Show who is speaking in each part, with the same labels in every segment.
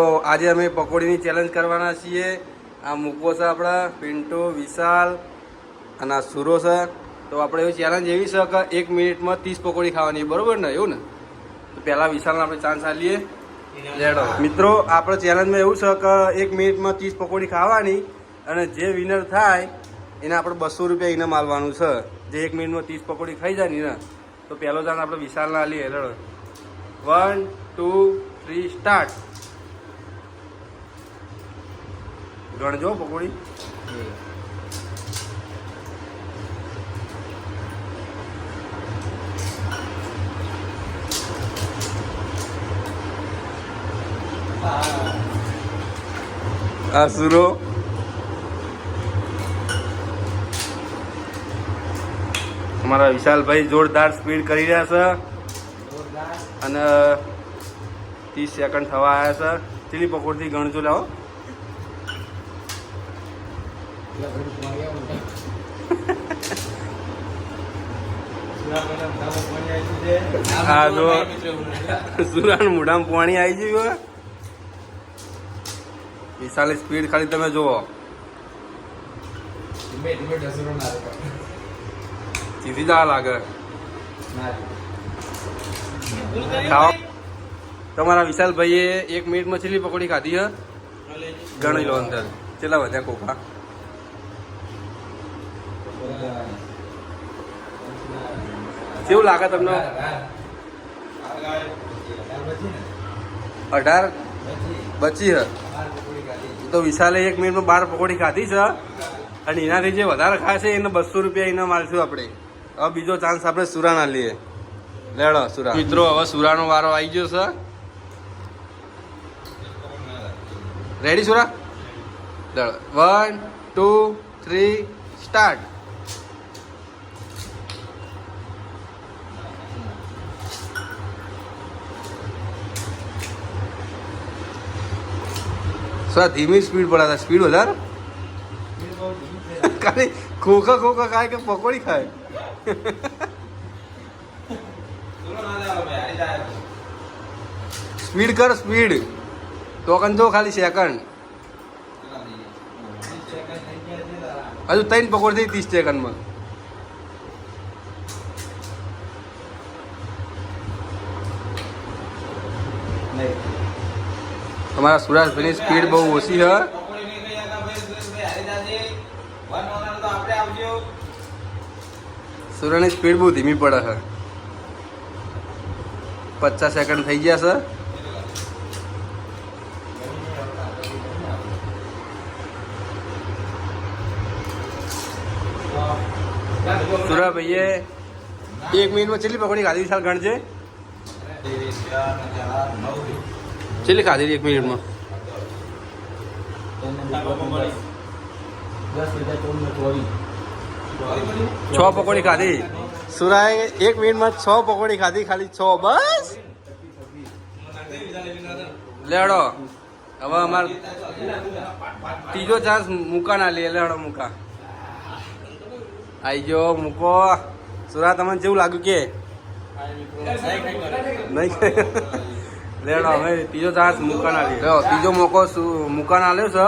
Speaker 1: તો આજે અમે પકોડીની ચેલેન્જ કરવાના છીએ. આ મૂકો છે આપણા પિન્ટુ, વિશાલ અને આ સુરો છે. તો આપણે એવી ચેલેન્જ એવી છે કે 1 મિનિટમાં 30 પકોડી ખાવાની, બરોબર ને? એવું ને? તો પહેલાં વિશાલને આપણે ચાન્સ આપીએ. લેડો મિત્રો, આપણે ચેલેન્જમાં એવું છે કે 1 મિનિટમાં 30 પકોડી ખાવાની અને જે વિનર થાય એને આપણે 200 રૂપિયા ઇનામ આપવાનું છે. જે 1 મિનિટમાં 30 પકોડી ખાઈ જાય ને તો પહેલો ચાન્સ આપણે વિશાલને આપીએ. લેડો 1 2 3 સ્ટાર્ટ. ગણજો પકોડી. આ સુરો અમારા વિશાલભાઈ જોરદાર સ્પીડ કરી રહ્યા છે અને 30 સેકન્ડ થવા આવ્યા છે. ચીલી પકોડીથી ગણજો. લાવો હા જો સુરાનું મોઢામાં પાણી આવી ગયું. વિશાલની સ્પીડ ખાલી તમે જુઓ. સીધી જ લાગે. તમારા વિશાલભાઈએ 1 મિનિટમાં ચીલી પકોડી ખાધી હે. ગણી લો અંદર કેટલા વધ્યા કોકા. કેવું લાગે તમને? 18 બચી હે. તો વિશાલે 1 મિનિટમાં 12 પકોડી ખાધી છે અને એનાથી જે વધારે ખાશે એને 200 રૂપિયા ઇનામ આલશું આપણે. હવે બીજો ચાન્સ આપણે સુરાના લઈએ. લેડો સુરા. મિત્રો, હવે સુરાનો વારો આવી ગયો છે. રેડી સુરા? લેડો 1 2 3 સ્ટાર્ટ. સર ધીમી સ્પીડ પડે. સ્પીડ વધારે. ખાલી ખોખા ખોખા ખાય કે પકોડી ખાય? સ્પીડ કર સ્પીડ. તો જો ખાલી સેકન્ડ. હજુ 3 પકોડી થઈ 30 સેકન્ડમાં. તમારા સુરાજભાઈની સ્પીડ બહુ ઓછી છે. સુરાની સ્પીડ બહુ ધીમી પડે છે. 50 સેકન્ડ થઈ ગયા છે. સુરાભાઈએ 1 મિનિટમાં કેટલી પકોડી ખાધી? વિશાલ ગણજે. કેટલી ખાધી 1 મિનિટમાં? 6 પકોડી ખાધી. સુરાએ 1 મિનિટમાં 6 પકોડી ખાધી. ખાલી 6 બસ. લેડો હવે અમાર ત્રીજો ચાન્સ મૂકા ના લે. લેડો મૂકા આઈ ગયો. મૂકો. સુરા તમને જેવું લાગ્યું કે નહીં? લેડો હવે ત્રીજો ચાન્સ મૂકા ના લે. ત્રીજો મોકો મૂકા ના લ્યો છે.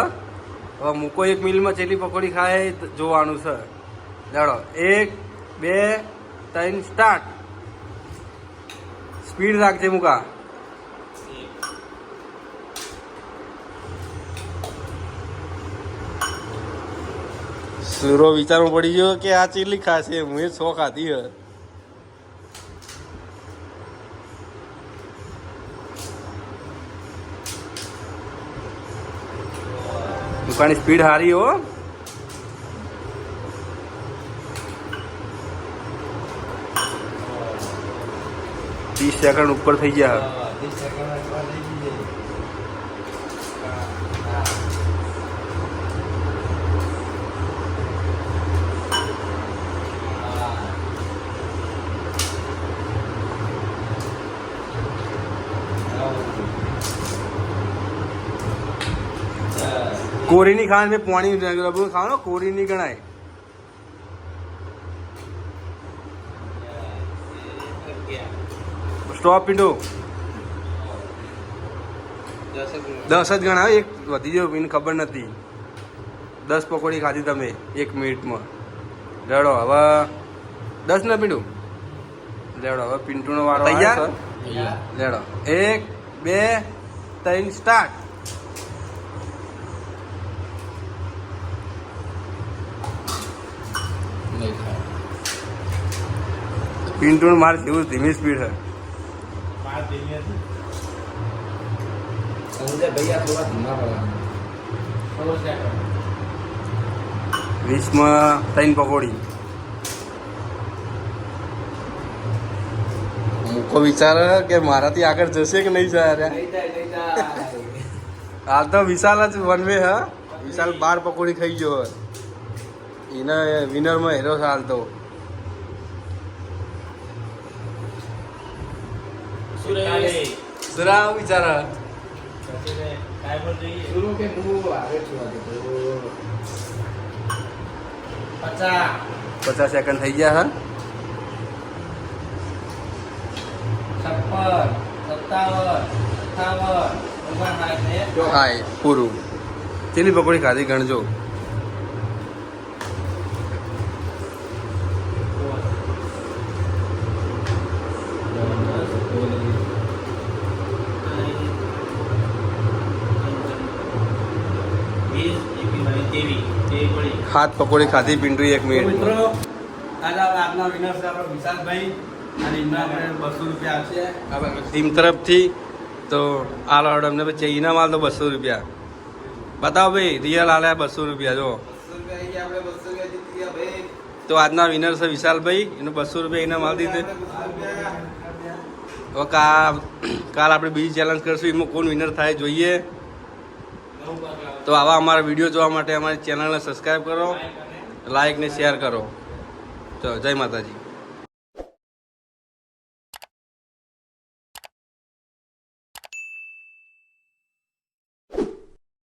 Speaker 1: હવે મૂકો 1 મિનિટમાં ચેલી પકોડી ખાય જોવાનું છે. લેડો 1 2 3 સ્ટાર્ટ. સ્પીડ રાખજે મૂકા. સુરો વિચારવું પડી ગયો કે આ ચેલી ખાશે. હું 6 ખાધી હે. દુકાનની સ્પીડ સારી હો. तीस सेकंड ऊपर થઈ ગયા. कोरी नहीं खाने में पानी खाओ. कोरी नहीं गणाय. स्टॉप पिंडो. 10 જ ગણા એક વધી ગયો એને ખબર નથી 10 પકોડી ખાધી તમે 1 મિનિટમાં લેડો હવે 10 ના પીડું લેડો હવે પિન્ટુનો વારો તૈયાર લેડો 1 2 3 સ્ટાર્ટ પિન્ટુનું માર જેવું ધીમી સ્પીડ છે
Speaker 2: ભૈયા થોડા ધીમા પડે
Speaker 1: 20માં 3 પકોડી મૂકો વિચાર કે મારાથી આગળ જશે કે નહીં જાય હાલ તો વિશાલ જ વન વે હા વિશાલ 12 પકોડી ખાઈ ગયો એને વિનરમાં હેરો છે હાલ તો સુરા વિચાર 50 સેકન્ડ થઈ ગયા હા પૂરું તેની પકોડી ખાધી ગણજો હાથ પકોડી ખાધી પિન્ટુ 1 મિનિટ
Speaker 3: મિત્રો આજે આજના વિનર છે આપણો વિશાલભાઈ અને એમના આપણે 200 રૂપિયા આપશે
Speaker 1: ટીમ તરફથી તો આલો અમને પછી ઇનામ આલ તો 200 રૂપિયા બતાવો ભાઈ રિયલ આલ્યા 200 રૂપિયા જો
Speaker 3: 200 રૂપિયા જીતી ગયા ભાઈ
Speaker 1: તો આજના વિનર છે વિશાલભાઈ એનો 200 રૂપિયા ઇનામ આલી દીધે હવે કાલ આપણે બીજી ચેલેન્જ કરશું એમાં કોણ વિનર થાય જોઈએ તો આવા અમારા વિડીયો જોવા માટે અમારી ચેનલને સબસ્ક્રાઈબ કરો લાઈક ને શેર કરો ચલો જય માતાજી